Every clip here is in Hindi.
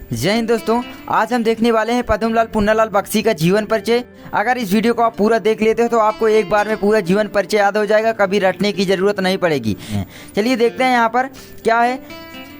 जय हिंद दोस्तों, आज हम देखने वाले हैं पद्मलाल पुन्नालाल बख्शी का जीवन परिचय। अगर इस वीडियो को आप पूरा देख लेते हो तो आपको एक बार में पूरा जीवन परिचय याद हो जाएगा, कभी रटने की ज़रूरत नहीं पड़ेगी। चलिए देखते हैं यहाँ पर क्या है।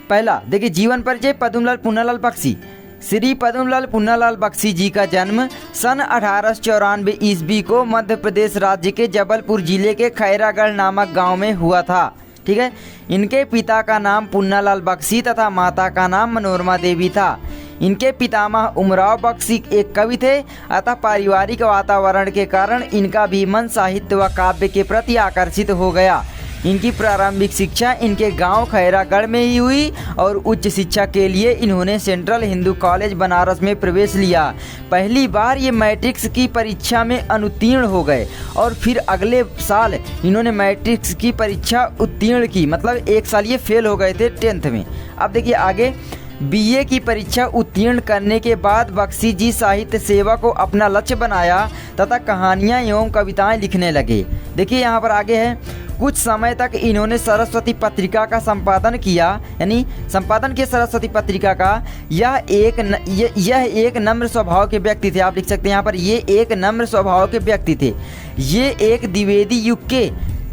पहला देखिए, जीवन परिचय पद्मलाल पुन्नालाल बख्शी। श्री पद्मलाल पुन्नालाल बख्शी जी का जन्म सन 1894 ईस्वी को मध्य प्रदेश राज्य के जबलपुर जिले के खैरागढ़ नामक गांव में हुआ था। ठीक है। इनके पिता का नाम पुन्नालाल बख्शी तथा माता का नाम मनोरमा देवी था। इनके पितामह उमराव बख्शी एक कवि थे, अतः पारिवारिक वातावरण के कारण इनका भी मन साहित्य व काव्य के प्रति आकर्षित हो गया। इनकी प्रारंभिक शिक्षा इनके गांव खैरागढ़ में ही हुई और उच्च शिक्षा के लिए इन्होंने सेंट्रल हिंदू कॉलेज बनारस में प्रवेश लिया। पहली बार ये मैट्रिक्स की परीक्षा में अनुत्तीर्ण हो गए और फिर अगले साल इन्होंने मैट्रिक्स की परीक्षा उत्तीर्ण की, मतलब एक साल ये फेल हो गए थे 10th में। अब देखिए आगे, बीए की परीक्षा उत्तीर्ण करने के बाद बख्शी जी साहित्य सेवा को अपना लक्ष्य बनाया तथा कहानियाँ एवं कविताएं लिखने लगे। देखिए यहाँ पर आगे है, कुछ समय तक इन्होंने सरस्वती पत्रिका का संपादन किया, यानी संपादन के सरस्वती पत्रिका का। यह एक नम्र स्वभाव के व्यक्ति थे। आप लिख सकते हैं यहाँ पर, ये एक नम्र स्वभाव के व्यक्ति थे। ये एक द्विवेदी युग के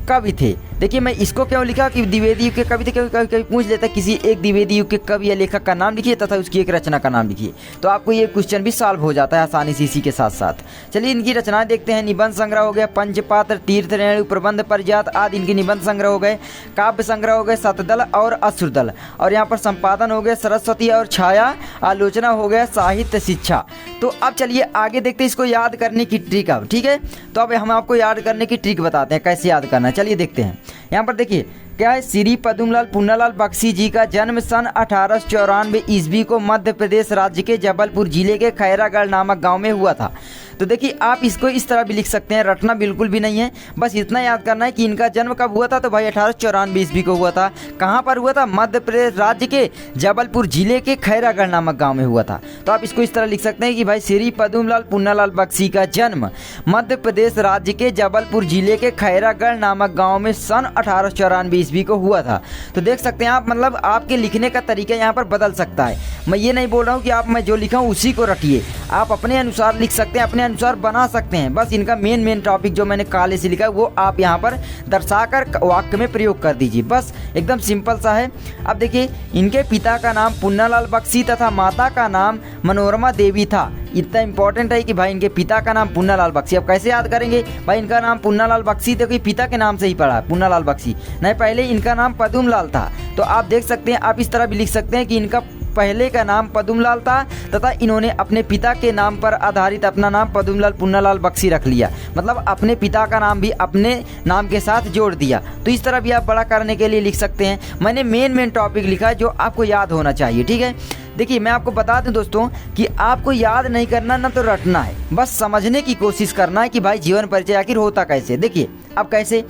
कवि थे। देखिए मैं इसको क्यों लिखा कि द्विवेदी युग के कवि थे, क्योंकि कभी पूछ लेता है किसी एक द्विवेदी युग के कवि या लेखक का नाम लिखिए तथा उसकी एक रचना का नाम लिखिए, तो आपको ये क्वेश्चन भी सॉल्व हो जाता है आसानी से इसी के साथ साथ। चलिए इनकी रचनाएं देखते हैं। निबंध संग्रह हो गया, पंचपात्र, तीर्थ रेणु, प्रबंध परिजात आदि इनके निबंध संग्रह हो गए। काव्य संग्रह हो गए, शतदल और अश्रुदल। और यहाँ पर संपादन हो गया सरस्वती और छाया, आलोचना हो गया साहित्य शिक्षा। तो अब चलिए आगे देखते हैं इसको याद करने की ट्रिक। अब ठीक है, तो अब हम आपको याद करने की ट्रिक बताते हैं कैसे याद करना है। चलिए देखते हैं। यहाँ पर देखिए क्या है, श्री पद्मलाल पुन्नालाल बख्शी जी का जन्म सन 1894 ईस्वी को मध्य प्रदेश राज्य के जबलपुर जिले के खैरागढ़ नामक गांव में हुआ था। तो देखिए आप इसको इस तरह भी लिख सकते हैं, रटना बिल्कुल भी नहीं है, बस इतना याद करना है कि इनका जन्म कब हुआ था। तो भाई 1894 ईस्वी को हुआ था। कहाँ पर हुआ था? मध्य प्रदेश राज्य के जबलपुर जिले के खैरागढ़ नामक गांव में हुआ था। तो आप इसको इस तरह लिख सकते हैं कि भाई श्री पद्मलाल पुन्नालाल बख्शी का जन्म मध्य प्रदेश राज्य के जबलपुर जिले के खैरागढ़ नामक गाँव में सन 1894 ईस्वी को हुआ था। तो देख सकते हैं आप, मतलब आपके लिखने का तरीका यहाँ पर बदल सकता है। मैं ये नहीं बोल रहा हूँ कि आप मैं जो लिखा हूँ उसी को रटिए, आप अपने अनुसार लिख सकते हैं, अपने अनुसार बना सकते हैं। बस इनका मेन टॉपिक जो मैंने काले से लिखा है वो आप यहाँ पर दर्शाकर वाक्य में प्रयोग कर दीजिए, बस एकदम सिंपल सा है। अब देखिए, इनके पिता का नाम पुन्नालाल बख्शी तथा माता का नाम मनोरमा देवी था। इतना इंपॉर्टेंट है कि भाई इनके पिता का नाम पुन्नालाल बख्शी। अब कैसे याद करेंगे? भाई इनका नाम पुन्नालाल बख्शी तो कि पिता के नाम से ही पड़ा है पुन्नालाल बख्शी, नहीं पहले इनका नाम पद्मलाल था। तो आप देख सकते हैं, आप इस तरह भी लिख सकते हैं कि इनका पहले का नाम पद्मलाल था तथा इन्होंने अपने पिता के नाम पर आधारित अपना नाम पद्मलाल पुन्नालाल बख्शी रख लिया, मतलब अपने पिता का नाम भी अपने नाम के साथ जोड़ दिया। तो इस तरह भी आप बड़ा करने के लिए लिख सकते हैं। मैंने मेन टॉपिक लिखा है जो आपको याद होना चाहिए। ठीक है, देखिए मैं आपको बता दूं दोस्तों कि आपको याद नहीं करना ना तो रटना है, बस समझने की कोशिश करना है कि भाई जीवन परिचय आखिर होता कैसे। देखिए अब कैसे,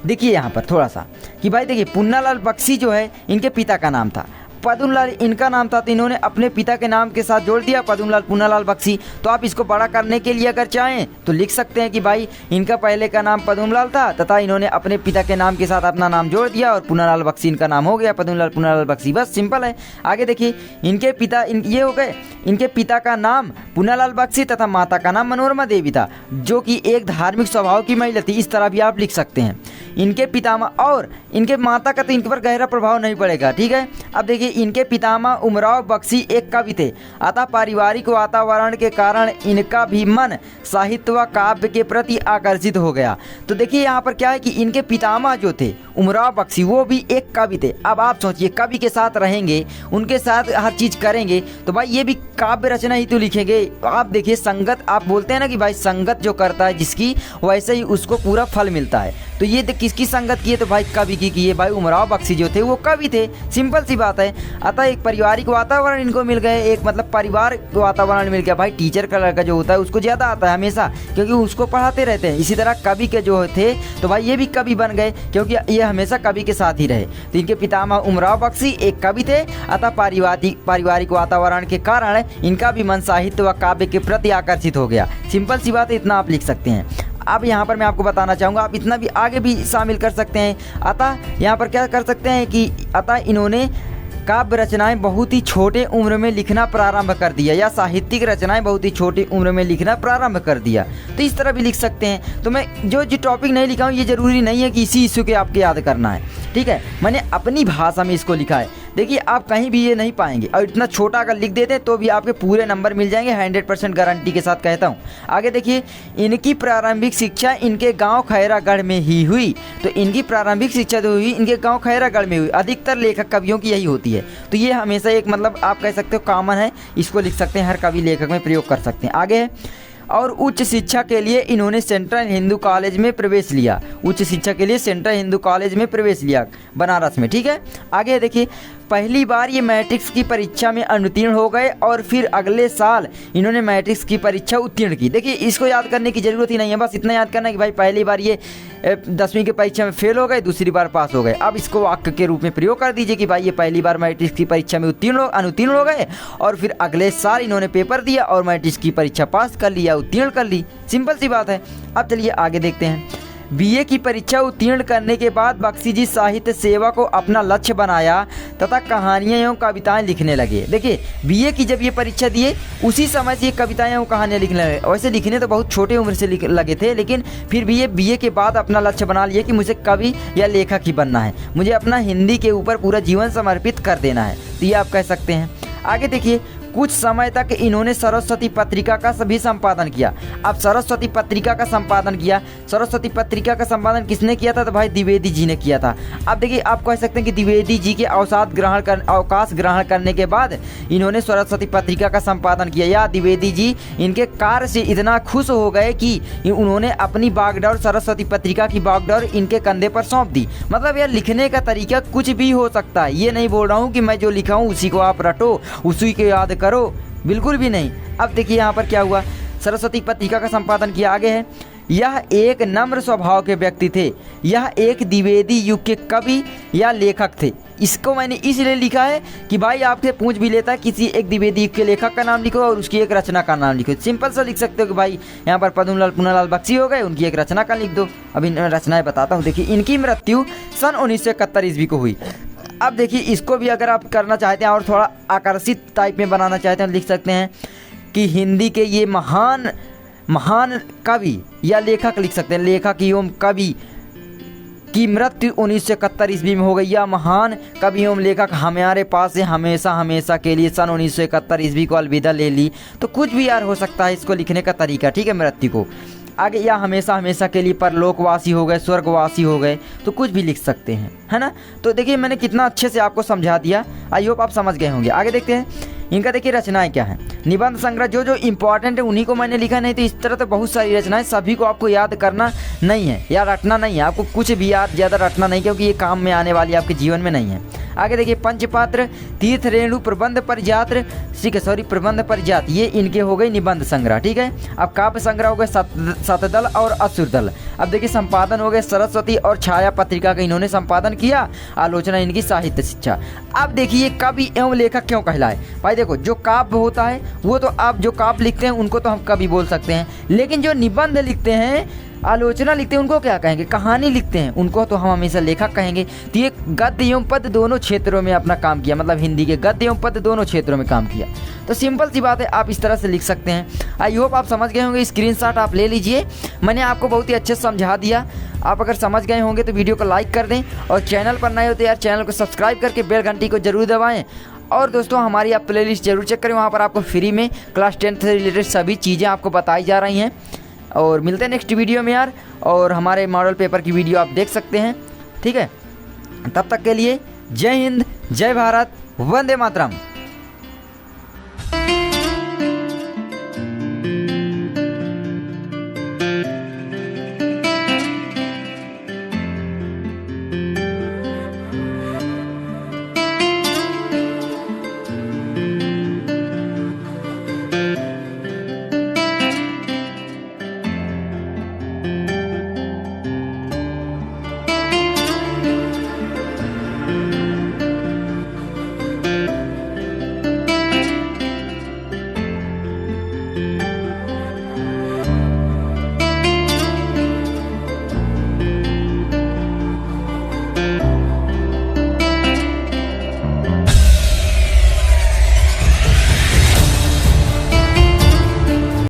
देखिए यहाँ पर थोड़ा सा कि भाई देखिए पुन्नालाल बख्शी जो है इनके पिता का नाम था, पद्मलाल इनका नाम था, तो इन्होंने अपने पिता के नाम के साथ जोड़ दिया पद्मलाल पुन्नालाल बख्शी। तो आप इसको बड़ा करने के लिए अगर चाहें तो लिख सकते हैं कि भाई इनका पहले का नाम पद्मलाल था तथा इन्होंने अपने पिता के नाम के साथ अपना नाम जोड़ दिया और पुन्नालाल बख्शी इनका नाम हो गया, पद्मलाल पुन्नालाल बख्शी। बस सिंपल है। आगे देखिए, इनके पिता ये हो गए, इनके पिता का नाम पुन्नालाल बख्शी तथा माता का नाम मनोरमा देवी था, जो कि एक धार्मिक स्वभाव की महिला थी। इस तरह भी आप लिख सकते हैं। इनके पितामह और इनके माता का तो इनके पर गहरा प्रभाव नहीं पड़ेगा। ठीक है, अब देखिए इनके पितामह उमराव बख्शी एक कवि थे, अतः पारिवारिक वातावरण के कारण इनका भी मन साहित्य व काव्य के प्रति आकर्षित हो गया। तो देखिए यहाँ पर क्या है कि इनके पितामह जो थे उमराव बख्शी वो भी एक कवि थे। अब आप सोचिए, कवि के साथ रहेंगे, उनके साथ हर चीज़ करेंगे तो भाई ये भी काव्य रचना ही तो लिखेंगे। आप देखिए संगत, आप बोलते हैं ना कि भाई संगत जो करता है जिसकी, वैसे ही उसको पूरा फल मिलता है। तो ये किसकी संगत की है? तो भाई कवि की है। भाई उमराव बख्शी जो थे वो कवि थे, सिंपल सी बात है। अतः एक पारिवारिक वातावरण इनको मिल गए, एक मतलब परिवार वातावरण मिल गया। भाई टीचर का लड़का जो होता है उसको ज़्यादा आता है हमेशा, क्योंकि उसको पढ़ाते रहते हैं। इसी तरह कवि के जो थे तो भाई ये भी कवि बन गए, क्योंकि ये हमेशा कवि के साथ ही रहे। तो इनके पितामह उमराव बख्शी एक कवि थे, अतः पारिवारिक वातावरण के कारण इनका भी मन साहित्य व काव्य के प्रति आकर्षित हो गया। सिंपल सी बात है, इतना आप लिख सकते हैं। अब यहाँ पर मैं आपको बताना चाहूँगा, आप इतना भी आगे भी शामिल कर सकते हैं। अतः यहाँ पर क्या कर सकते हैं कि अतः इन्होंने काव्य रचनाएं बहुत ही छोटे उम्र में लिखना प्रारंभ कर दिया, या साहित्यिक रचनाएं बहुत ही छोटी उम्र में लिखना प्रारंभ कर दिया। तो इस तरह भी लिख सकते हैं। तो मैं जो टॉपिक नहीं लिखा हूँ ये ज़रूरी नहीं है कि इसी इश्यू के आपके याद करना है, ठीक है। मैंने अपनी भाषा में इसको लिखा है। देखिए आप कहीं भी ये नहीं पाएंगे, और इतना छोटा अगर लिख देते हैं तो भी आपके पूरे नंबर मिल जाएंगे, 100% गारंटी के साथ कहता हूँ। आगे देखिए, इनकी प्रारंभिक शिक्षा इनके गांव खैरागढ़ में ही हुई। तो इनकी प्रारंभिक शिक्षा जो हुई इनके गांव खैरागढ़ में हुई। अधिकतर लेखक कवियों की यही होती है। तो ये हमेशा एक मतलब आप कह सकते हो कॉमन है, इसको लिख सकते हैं, हर कवि लेखक में प्रयोग कर सकते हैं। आगे है, और उच्च शिक्षा के लिए इन्होंने सेंट्रल हिंदू कॉलेज में प्रवेश लिया। उच्च शिक्षा के लिए सेंट्रल हिंदू कॉलेज में प्रवेश लिया बनारस में, ठीक है। आगे देखिए, पहली बार ये मैट्रिक्स की परीक्षा में अनुत्तीर्ण हो गए और फिर अगले साल इन्होंने मैट्रिक्स की परीक्षा उत्तीर्ण की। देखिए इसको याद करने की ज़रूरत ही नहीं है, बस इतना याद करना है कि भाई पहली बार ये 10वीं की परीक्षा में फेल हो गए, दूसरी बार पास हो गए। अब इसको वाक्य के रूप में प्रयोग कर दीजिए कि भाई ये पहली बार मैट्रिक्स की परीक्षा में अनुत्तीर्ण हो गए और फिर अगले साल इन्होंने पेपर दिया और मैट्रिक्स की परीक्षा पास कर लिया, उत्तीर्ण कर ली। सिंपल सी बात है। अब चलिए आगे देखते हैं। बीए की परीक्षा उत्तीर्ण करने के बाद बख्शी जी साहित्य सेवा को अपना लक्ष्य बनाया तथा कहानियाँ एवं कविताएं लिखने लगे। देखिए बीए की जब ये परीक्षा दिए उसी समय से ये कविताएं एवं कहानियाँ लिखने लगे। वैसे लिखने तो बहुत छोटे उम्र से लगे थे, लेकिन फिर भी ये बीए के बाद अपना लक्ष्य बना लिए कि मुझे कवि या लेखक ही बनना है, मुझे अपना हिंदी के ऊपर पूरा जीवन समर्पित कर देना है। तो ये आप कह सकते हैं। आगे देखिए, कुछ समय तक इन्होंने सरस्वती पत्रिका का भी संपादन किया। अब सरस्वती पत्रिका का संपादन किया, सरस्वती पत्रिका का संपादन किसने किया था? तो भाई द्विवेदी जी ने किया था। अब देखिए आप कह सकते हैं कि द्विवेदी जी के अवकाश ग्रहण करने के बाद इन्होंने सरस्वती पत्रिका का संपादन किया, या द्विवेदी जी इनके कार्य से इतना खुश हो गए कि उन्होंने अपनी बागडोर सरस्वती पत्रिका की बागडोर इनके कंधे पर सौंप दी। मतलब यार लिखने का तरीका कुछ भी हो सकता है। ये नहीं बोल रहा हूँ कि मैं जो लिखा हूँ उसी को आप रटो, उसी को याद करो, बिल्कुल भी नहीं। अब देखिए यहाँ पर क्या हुआ, सरस्वती पत्रिका का संपादन किया। आगे है, यह एक नम्र स्वभाव के व्यक्ति थे, यह एक द्विवेदी युग के कवि या लेखक थे। इसको मैंने इसलिए लिखा है कि भाई आपसे पूछ भी लेता है किसी एक द्विवेदी युग के लेखक का नाम लिखो और उसकी एक रचना का नाम लिखो। सिंपल सा लिख सकते हो कि भाई यहाँ पर पद्मलाल पुन्नालाल बख्शी हो गए, उनकी एक रचना का लिख दो। अभी रचनाएं बताता हूँ। देखिए इनकी मृत्यु सन 1971 ईस्वी को हुई। अब देखिए इसको भी अगर आप करना चाहते हैं और थोड़ा आकर्षित टाइप में बनाना चाहते हैं, लिख सकते हैं कि हिंदी के ये महान कवि या लेखक लिख सकते हैं। लेखक एवं कवि की मृत्यु 1971 ईस्वी में हो गई, या महान कवि एवं लेखक हमारे पास से हमेशा के लिए सन 1971 ईस्वी को अलविदा ले ली। तो कुछ भी यार हो सकता है इसको लिखने का तरीका, ठीक है, मृत्यु को। आगे या हमेशा के लिए परलोकवासी हो गए, स्वर्गवासी हो गए, तो कुछ भी लिख सकते हैं, है ना। तो देखिए मैंने कितना अच्छे से आपको समझा दिया, आई होप आप समझ गए होंगे। आगे देखते हैं इनका। देखिए रचनाएं क्या हैं। निबंध संग्रह जो इंपॉर्टेंट है उन्हीं को मैंने लिखा, नहीं तो इस तरह तो बहुत सारी रचनाएं, सभी को आपको याद करना नहीं है या रटना नहीं है। आपको कुछ भी याद ज़्यादा रटना नहीं, क्योंकि ये काम में आने वाली आपके जीवन में नहीं है। आगे देखिए, पंचपात्र, तीर्थ रेणु, प्रबंध परिजात, प्रबंध परिजात, ये इनके हो गए निबंध संग्रह, ठीक है। अब काव्य संग्रह हो गए शतदल और असुरदल। अब देखिए संपादन हो गए सरस्वती और छाया पत्रिका का इन्होंने संपादन किया। आलोचना इनकी साहित्य शिक्षा। अब देखिए कवि एवं लेखक क्यों कहलाए? भाई देखो जो काव्य होता है वो तो आप जो काव्य लिखते हैं उनको तो हम कवि बोल सकते हैं, लेकिन जो निबंध लिखते हैं, आलोचना लिखते हैं, उनको क्या कहेंगे? कहानी लिखते हैं, उनको तो हम हमेशा लेखक कहेंगे। तो ये गद्य एवं पद्य दोनों क्षेत्रों में अपना काम किया, मतलब हिंदी के गद्य एवं पद्य दोनों क्षेत्रों में काम किया। तो सिंपल सी बात है, आप इस तरह से लिख सकते हैं। आई होप आप समझ गए होंगे। स्क्रीनशॉट आप ले लीजिए, मैंने आपको बहुत ही अच्छे से समझा दिया। आप अगर समझ गए होंगे तो वीडियो को लाइक कर दें, और चैनल पर नए हो तो यार चैनल को सब्सक्राइब करके बेल घंटी को जरूर दबाएँ। और दोस्तों हमारी आप प्लेलिस्ट जरूर चेक करें, वहाँ पर आपको फ्री में क्लास 10 से रिलेटेड सभी चीज़ें आपको बताई जा रही हैं। और मिलते हैं नेक्स्ट वीडियो में यार, और हमारे मॉडल पेपर की वीडियो आप देख सकते हैं, ठीक है। तब तक के लिए जय हिंद, जय भारत, वंदे मातरम।